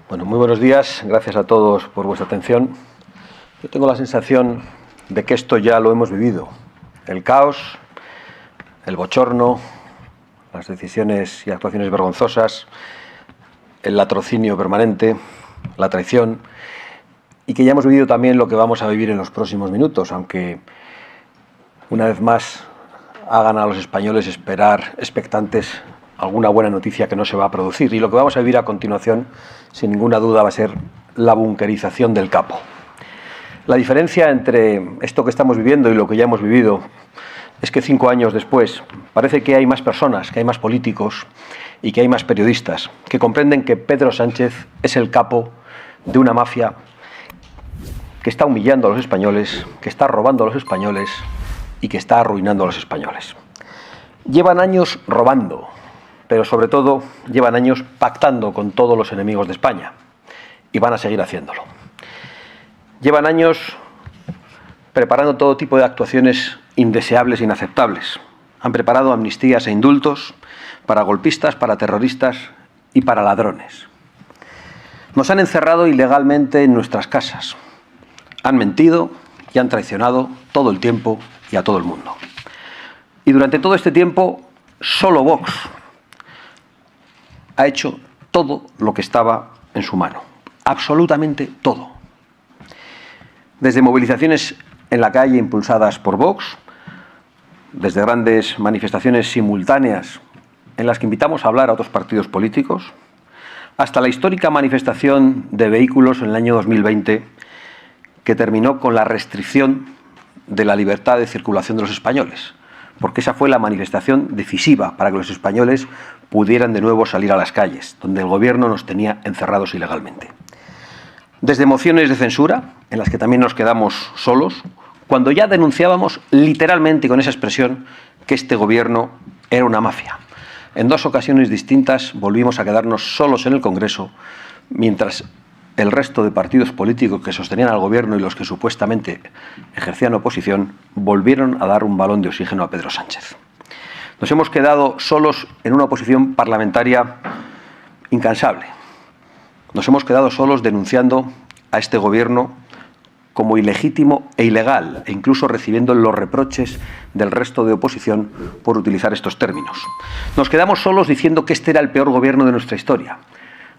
Bueno, muy buenos días, gracias a todos por vuestra atención. Yo tengo la sensación de que esto ya lo hemos vivido. El caos, el bochorno, las decisiones y actuaciones vergonzosas, el latrocinio permanente, la traición, y que ya hemos vivido también lo que vamos a vivir en los próximos minutos, aunque una vez más hagan a los españoles esperar expectantes alguna buena noticia que no se va a producir. Y lo que vamos a vivir a continuación, sin ninguna duda, va a ser la bunkerización del capo. La diferencia entre esto que estamos viviendo y lo que ya hemos vivido es que 5 años después parece que hay más personas, que hay más políticos y que hay más periodistas que comprenden que Pedro Sánchez es el capo de una mafia que está humillando a los españoles, que está robando a los españoles y que está arruinando a los españoles. Llevan años robando, pero sobre todo llevan años pactando con todos los enemigos de España y van a seguir haciéndolo. Llevan años preparando todo tipo de actuaciones indeseables e inaceptables. Han preparado amnistías e indultos para golpistas, para terroristas y para ladrones. Nos han encerrado ilegalmente en nuestras casas. Han mentido y han traicionado todo el tiempo y a todo el mundo. Y durante todo este tiempo, solo Vox ha hecho todo lo que estaba en su mano. Absolutamente todo. Desde movilizaciones en la calle impulsadas por Vox, desde grandes manifestaciones simultáneas en las que invitamos a hablar a otros partidos políticos, hasta la histórica manifestación de vehículos en el año 2020 que terminó con la restricción de la libertad de circulación de los españoles, porque esa fue la manifestación decisiva para que los españoles pudieran de nuevo salir a las calles, donde el gobierno nos tenía encerrados ilegalmente. Desde mociones de censura, en las que también nos quedamos solos, cuando ya denunciábamos literalmente con esa expresión que este gobierno era una mafia. En 2 ocasiones distintas volvimos a quedarnos solos en el Congreso, mientras el resto de partidos políticos que sostenían al gobierno y los que supuestamente ejercían oposición volvieron a dar un balón de oxígeno a Pedro Sánchez. Nos hemos quedado solos en una oposición parlamentaria incansable. Nos hemos quedado solos denunciando a este gobierno como ilegítimo e ilegal, e incluso recibiendo los reproches del resto de oposición por utilizar estos términos. Nos quedamos solos diciendo que este era el peor gobierno de nuestra historia,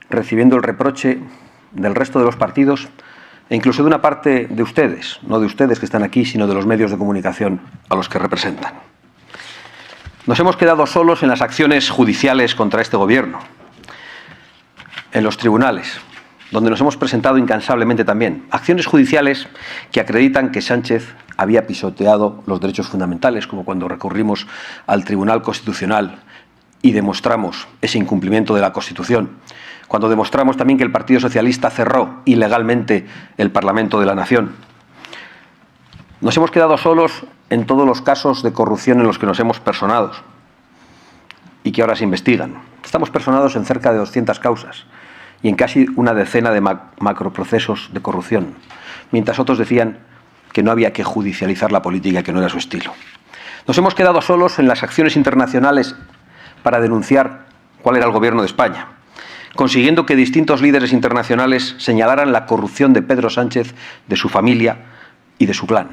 recibiendo el reproche del resto de los partidos e incluso de una parte de ustedes, no de ustedes que están aquí, sino de los medios de comunicación a los que representan. Nos hemos quedado solos en las acciones judiciales contra este gobierno, en los tribunales, donde nos hemos presentado incansablemente también. Acciones judiciales que acreditan que Sánchez había pisoteado los derechos fundamentales, como cuando recurrimos al Tribunal Constitucional y demostramos ese incumplimiento de la Constitución, cuando demostramos también que el Partido Socialista cerró ilegalmente el Parlamento de la Nación. Nos hemos quedado solos en todos los casos de corrupción en los que nos hemos personado y que ahora se investigan. Estamos personados en cerca de 200 causas y en casi una decena de macroprocesos de corrupción, mientras otros decían que no había que judicializar la política, que no era su estilo. Nos hemos quedado solos en las acciones internacionales para denunciar cuál era el gobierno de España, consiguiendo que distintos líderes internacionales señalaran la corrupción de Pedro Sánchez, de su familia y de su clan.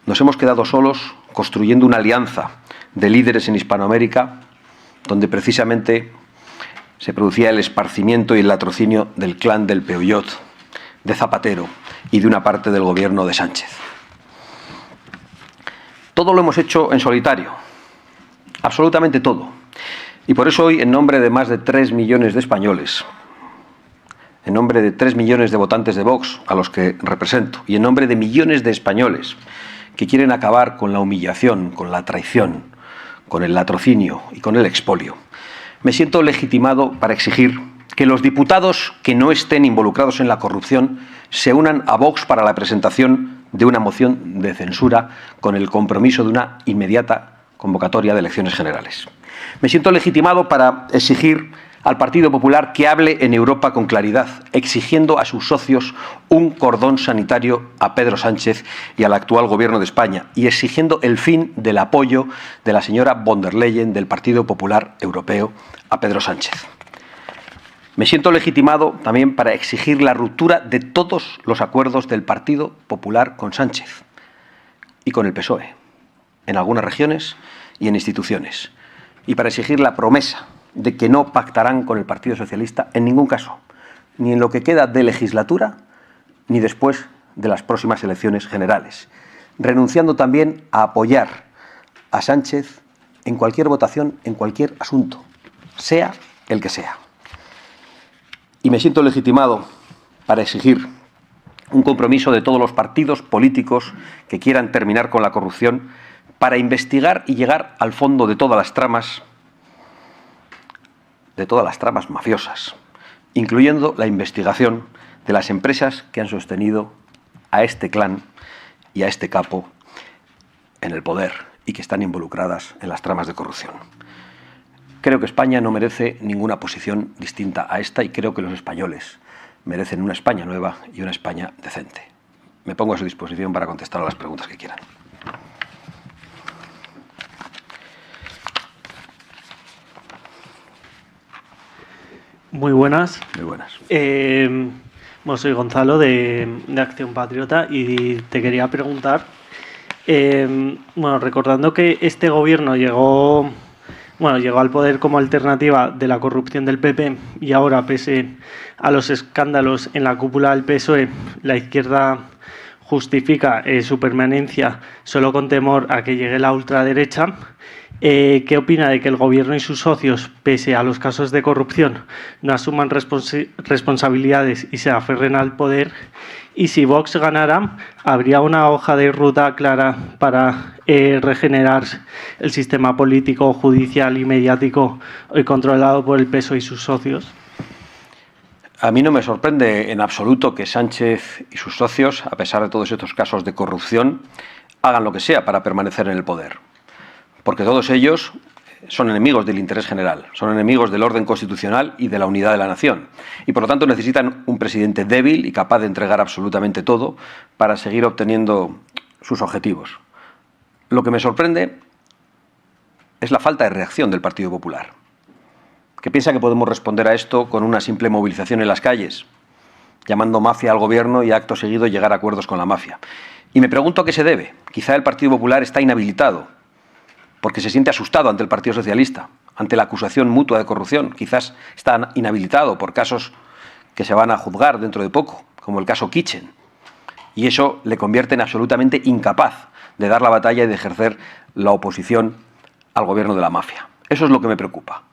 Nos hemos quedado solos construyendo una alianza de líderes en Hispanoamérica, donde precisamente se producía el esparcimiento y el latrocinio del clan del Peuyot, de Zapatero y de una parte del gobierno de Sánchez. Todo lo hemos hecho en solitario, absolutamente todo. Y por eso hoy, en nombre de más de 3 millones de españoles, en nombre de 3 millones de votantes de Vox, a los que represento, y en nombre de millones de españoles que quieren acabar con la humillación, con la traición, con el latrocinio y con el expolio, me siento legitimado para exigir que los diputados que no estén involucrados en la corrupción se unan a Vox para la presentación de una moción de censura con el compromiso de una inmediata convocatoria de elecciones generales. Me siento legitimado para exigir al Partido Popular que hable en Europa con claridad, exigiendo a sus socios un cordón sanitario a Pedro Sánchez y al actual Gobierno de España, y exigiendo el fin del apoyo de la señora von der Leyen del Partido Popular Europeo a Pedro Sánchez. Me siento legitimado también para exigir la ruptura de todos los acuerdos del Partido Popular con Sánchez y con el PSOE, en algunas regiones y en instituciones, y para exigir la promesa de que no pactarán con el Partido Socialista en ningún caso, ni en lo que queda de legislatura, ni después de las próximas elecciones generales, renunciando también a apoyar a Sánchez en cualquier votación, en cualquier asunto, sea el que sea. Y me siento legitimado para exigir un compromiso de todos los partidos políticos que quieran terminar con la corrupción, para investigar y llegar al fondo de todas las tramas mafiosas, incluyendo la investigación de las empresas que han sostenido a este clan y a este capo en el poder y que están involucradas en las tramas de corrupción. Creo que España no merece ninguna posición distinta a esta y creo que los españoles merecen una España nueva y una España decente. Me pongo a su disposición para contestar a las preguntas que quieran. Muy buenas. Muy buenas. Bueno, soy Gonzalo de Acción Patriota y te quería preguntar, recordando que este gobierno llegó al poder como alternativa de la corrupción del PP y ahora, pese a los escándalos en la cúpula del PSOE, la izquierda justifica su permanencia solo con temor a que llegue la ultraderecha. ¿Qué opina de que el Gobierno y sus socios, pese a los casos de corrupción, no asuman responsabilidades y se aferren al poder? Y si Vox ganara, ¿habría una hoja de ruta clara para regenerar el sistema político, judicial y mediático controlado por el PSOE y sus socios? A mí no me sorprende en absoluto que Sánchez y sus socios, a pesar de todos estos casos de corrupción, hagan lo que sea para permanecer en el poder. Porque todos ellos son enemigos del interés general, son enemigos del orden constitucional y de la unidad de la nación. Y por lo tanto necesitan un presidente débil y capaz de entregar absolutamente todo para seguir obteniendo sus objetivos. Lo que me sorprende es la falta de reacción del Partido Popular, que piensa que podemos responder a esto con una simple movilización en las calles, llamando mafia al gobierno y acto seguido llegar a acuerdos con la mafia. Y me pregunto a qué se debe. Quizá el Partido Popular está inhabilitado porque se siente asustado ante el Partido Socialista, ante la acusación mutua de corrupción. Quizás está inhabilitado por casos que se van a juzgar dentro de poco, como el caso Kitchen. Y eso le convierte en absolutamente incapaz de dar la batalla y de ejercer la oposición al gobierno de la mafia. Eso es lo que me preocupa.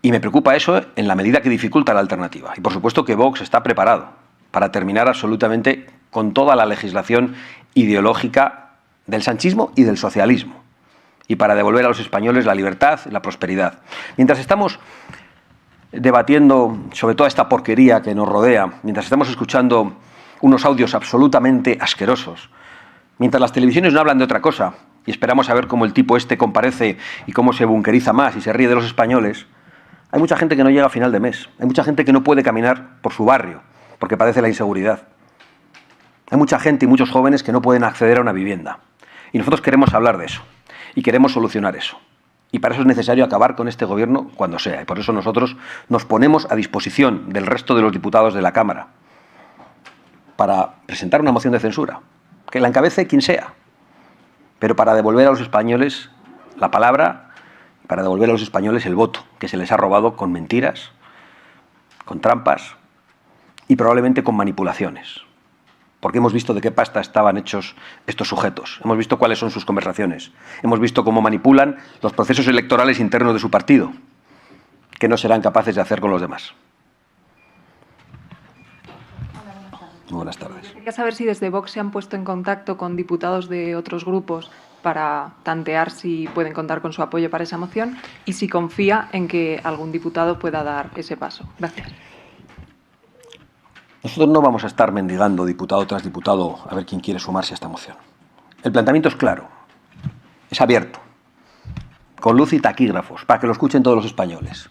Y me preocupa eso en la medida que dificulta la alternativa. Y por supuesto que Vox está preparado para terminar absolutamente con toda la legislación ideológica del sanchismo y del socialismo, y para devolver a los españoles la libertad y la prosperidad. Mientras estamos debatiendo sobre toda esta porquería que nos rodea, mientras estamos escuchando unos audios absolutamente asquerosos, mientras las televisiones no hablan de otra cosa y esperamos a ver cómo el tipo este comparece y cómo se bunkeriza más y se ríe de los españoles, hay mucha gente que no llega a final de mes, hay mucha gente que no puede caminar por su barrio porque padece la inseguridad. Hay mucha gente y muchos jóvenes que no pueden acceder a una vivienda. Y nosotros queremos hablar de eso. Y queremos solucionar eso. Y para eso es necesario acabar con este gobierno cuando sea. Y por eso nosotros nos ponemos a disposición del resto de los diputados de la Cámara para presentar una moción de censura, que la encabece quien sea, pero para devolver a los españoles la palabra, para devolver a los españoles el voto, que se les ha robado con mentiras, con trampas y probablemente con manipulaciones. Porque hemos visto de qué pasta estaban hechos estos sujetos. Hemos visto cuáles son sus conversaciones. Hemos visto cómo manipulan los procesos electorales internos de su partido, que no serán capaces de hacer con los demás. Muy buenas tardes. Quería saber si desde Vox se han puesto en contacto con diputados de otros grupos para tantear si pueden contar con su apoyo para esa moción y si confía en que algún diputado pueda dar ese paso. Gracias. Nosotros no vamos a estar mendigando diputado tras diputado a ver quién quiere sumarse a esta moción. El planteamiento es claro, es abierto, con luz y taquígrafos, para que lo escuchen todos los españoles.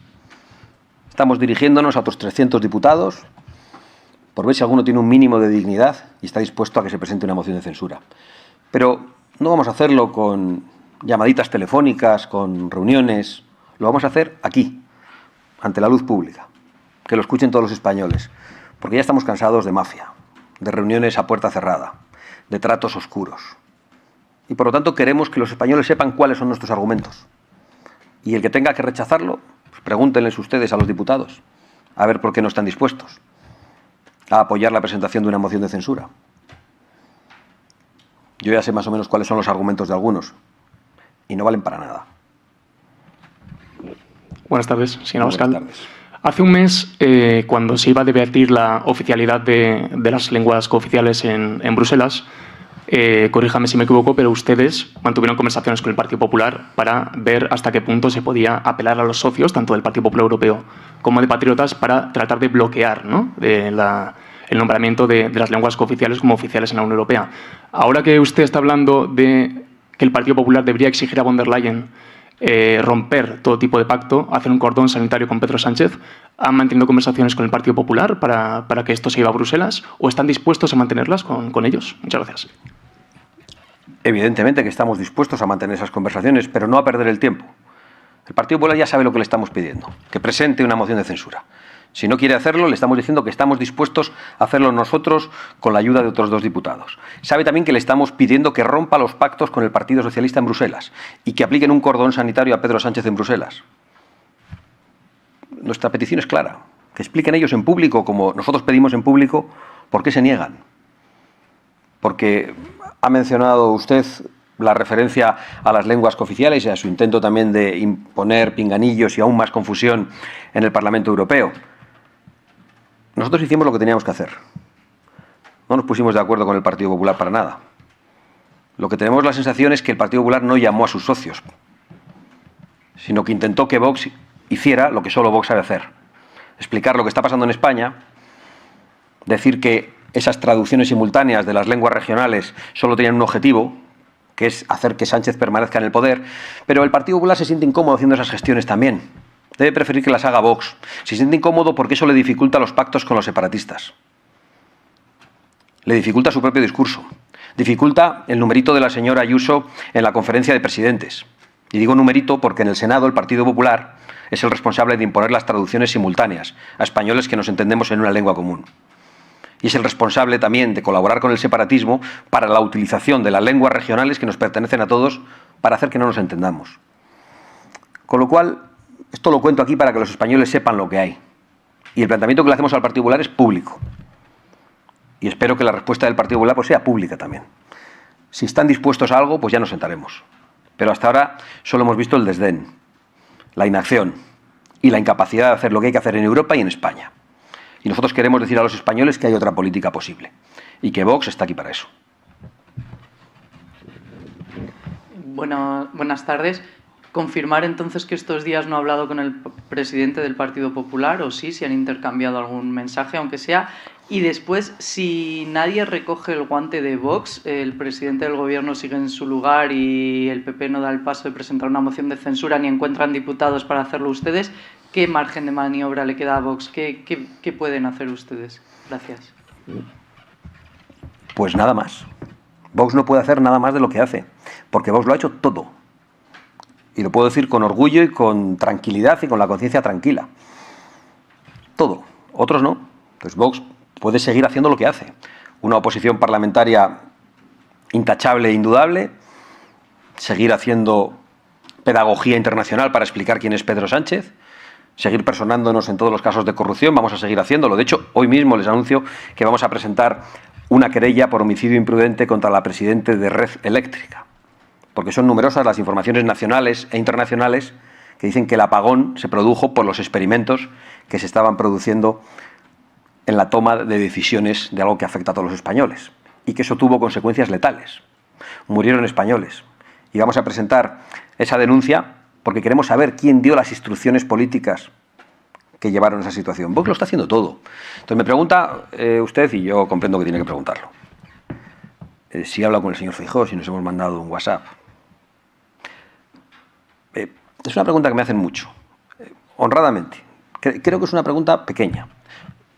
Estamos dirigiéndonos a otros 300 diputados, por ver si alguno tiene un mínimo de dignidad y está dispuesto a que se presente una moción de censura. Pero no vamos a hacerlo con llamaditas telefónicas, con reuniones, lo vamos a hacer aquí, ante la luz pública. que lo escuchen todos los españoles, porque ya estamos cansados de mafia, de reuniones a puerta cerrada, de tratos oscuros. Y por lo tanto queremos que los españoles sepan cuáles son nuestros argumentos. Y el que tenga que rechazarlo, pues pregúntenles ustedes a los diputados, a ver por qué no están dispuestos a apoyar la presentación de una moción de censura. Yo ya sé más o menos cuáles son los argumentos de algunos, y no valen para nada. Buenas tardes, señor Abascal. Buenas tardes. Hace un mes, cuando se iba a debatir la oficialidad de las lenguas cooficiales en Bruselas, corríjame si me equivoco, pero ustedes mantuvieron conversaciones con el Partido Popular para ver hasta qué punto se podía apelar a los socios, tanto del Partido Popular Europeo como de Patriotas, para tratar de bloquear, ¿no?, el nombramiento de las lenguas cooficiales como oficiales en la Unión Europea. Ahora que usted está hablando de que el Partido Popular debería exigir a von der Leyen romper todo tipo de pacto, hacer un cordón sanitario con Pedro Sánchez, ¿han mantenido conversaciones con el Partido Popular para que esto se lleve a Bruselas o están dispuestos a mantenerlas con ellos? Muchas gracias. Evidentemente que estamos dispuestos a mantener esas conversaciones, pero no a perder el tiempo. El Partido Popular ya sabe lo que le estamos pidiendo, que presente una moción de censura. Si no quiere hacerlo, le estamos diciendo que estamos dispuestos a hacerlo nosotros con la ayuda de otros 2 diputados. Sabe también que le estamos pidiendo que rompa los pactos con el Partido Socialista en Bruselas y que apliquen un cordón sanitario a Pedro Sánchez en Bruselas. Nuestra petición es clara, que expliquen ellos en público, como nosotros pedimos en público, por qué se niegan. Porque ha mencionado usted la referencia a las lenguas cooficiales y a su intento también de imponer pinganillos y aún más confusión en el Parlamento Europeo. Nosotros hicimos lo que teníamos que hacer. No nos pusimos de acuerdo con el Partido Popular para nada. Lo que tenemos la sensación es que el Partido Popular no llamó a sus socios, sino que intentó que Vox hiciera lo que solo Vox sabe hacer. Explicar lo que está pasando en España, decir que esas traducciones simultáneas de las lenguas regionales solo tenían un objetivo, que es hacer que Sánchez permanezca en el poder, pero el Partido Popular se siente incómodo haciendo esas gestiones también. Debe preferir que las haga Vox. Se siente incómodo porque eso le dificulta los pactos con los separatistas. Le dificulta su propio discurso. Dificulta el numerito de la señora Ayuso en la conferencia de presidentes. Y digo numerito porque en el Senado el Partido Popular es el responsable de imponer las traducciones simultáneas a españoles que nos entendemos en una lengua común. Y es el responsable también de colaborar con el separatismo para la utilización de las lenguas regionales que nos pertenecen a todos para hacer que no nos entendamos. Con lo cual, esto lo cuento aquí para que los españoles sepan lo que hay. Y el planteamiento que le hacemos al Partido Popular es público. Y espero que la respuesta del Partido Popular pues sea pública también. Si están dispuestos a algo, pues ya nos sentaremos. Pero hasta ahora solo hemos visto el desdén, la inacción y la incapacidad de hacer lo que hay que hacer en Europa y en España. Y nosotros queremos decir a los españoles que hay otra política posible y que Vox está aquí para eso. Buenas tardes. ¿Confirmar entonces que estos días no ha hablado con el presidente del Partido Popular o sí, si han intercambiado algún mensaje, aunque sea? Y después, si nadie recoge el guante de Vox, el presidente del Gobierno sigue en su lugar y el PP no da el paso de presentar una moción de censura ni encuentran diputados para hacerlo ustedes, ¿qué margen de maniobra le queda a Vox? ¿Qué pueden hacer ustedes? Gracias. Pues nada más. Vox no puede hacer nada más de lo que hace, porque Vox lo ha hecho todo. Y lo puedo decir con orgullo y con tranquilidad y con la conciencia tranquila. Todo. Otros no. Pues Vox puede seguir haciendo lo que hace. Una oposición parlamentaria intachable e indudable, seguir haciendo pedagogía internacional para explicar quién es Pedro Sánchez, seguir personándonos en todos los casos de corrupción, vamos a seguir haciéndolo. De hecho, hoy mismo les anuncio que vamos a presentar una querella por homicidio imprudente contra la presidenta de Red Eléctrica, porque son numerosas las informaciones nacionales e internacionales que dicen que el apagón se produjo por los experimentos que se estaban produciendo en la toma de decisiones de algo que afecta a todos los españoles y que eso tuvo consecuencias letales. Murieron españoles. Y vamos a presentar esa denuncia porque queremos saber quién dio las instrucciones políticas que llevaron a esa situación. Vox lo está haciendo todo. Entonces me pregunta usted, y yo comprendo que tiene que preguntarlo, si he hablado con el señor Feijóo, si nos hemos mandado un WhatsApp. Es una pregunta que me hacen mucho, honradamente. Creo que es una pregunta pequeña.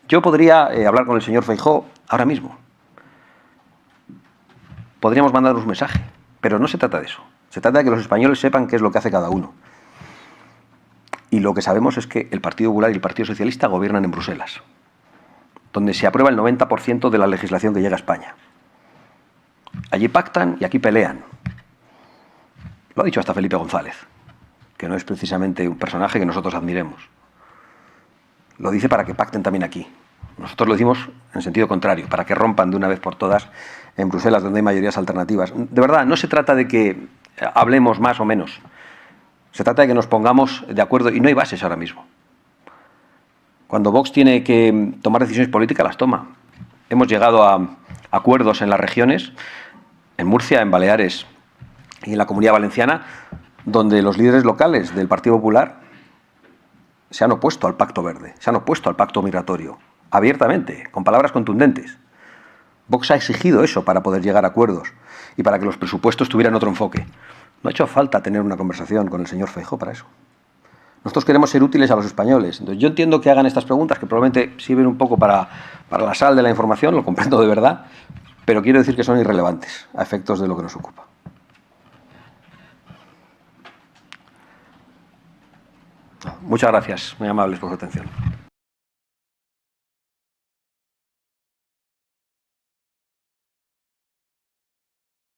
Yo podría hablar con el señor Feijóo ahora mismo. Podríamos mandarnos un mensaje, pero no se trata de eso. Se trata de que los españoles sepan qué es lo que hace cada uno. Y lo que sabemos es que el Partido Popular y el Partido Socialista gobiernan en Bruselas, donde se aprueba el 90% de la legislación que llega a España. Allí pactan y aquí pelean. Lo ha dicho hasta Felipe González, que no es precisamente un personaje que nosotros admiremos. Lo dice para que pacten también aquí. Nosotros lo decimos en sentido contrario, para que rompan de una vez por todas en Bruselas, donde hay mayorías alternativas. De verdad, no se trata de que hablemos más o menos. Se trata de que nos pongamos de acuerdo, y no hay bases ahora mismo. Cuando Vox tiene que tomar decisiones políticas, las toma. Hemos llegado a acuerdos en las regiones, en Murcia, en Baleares y en la Comunidad Valenciana, donde los líderes locales del Partido Popular se han opuesto al Pacto Verde, se han opuesto al Pacto Migratorio, abiertamente, con palabras contundentes. Vox ha exigido eso para poder llegar a acuerdos y para que los presupuestos tuvieran otro enfoque. No ha hecho falta tener una conversación con el señor Feijóo para eso. Nosotros queremos ser útiles a los españoles. Entonces, yo entiendo que hagan estas preguntas, que probablemente sirven un poco para la sal de la información, lo comprendo de verdad, pero quiero decir que son irrelevantes a efectos de lo que nos ocupa. Muchas gracias, muy amables por su atención.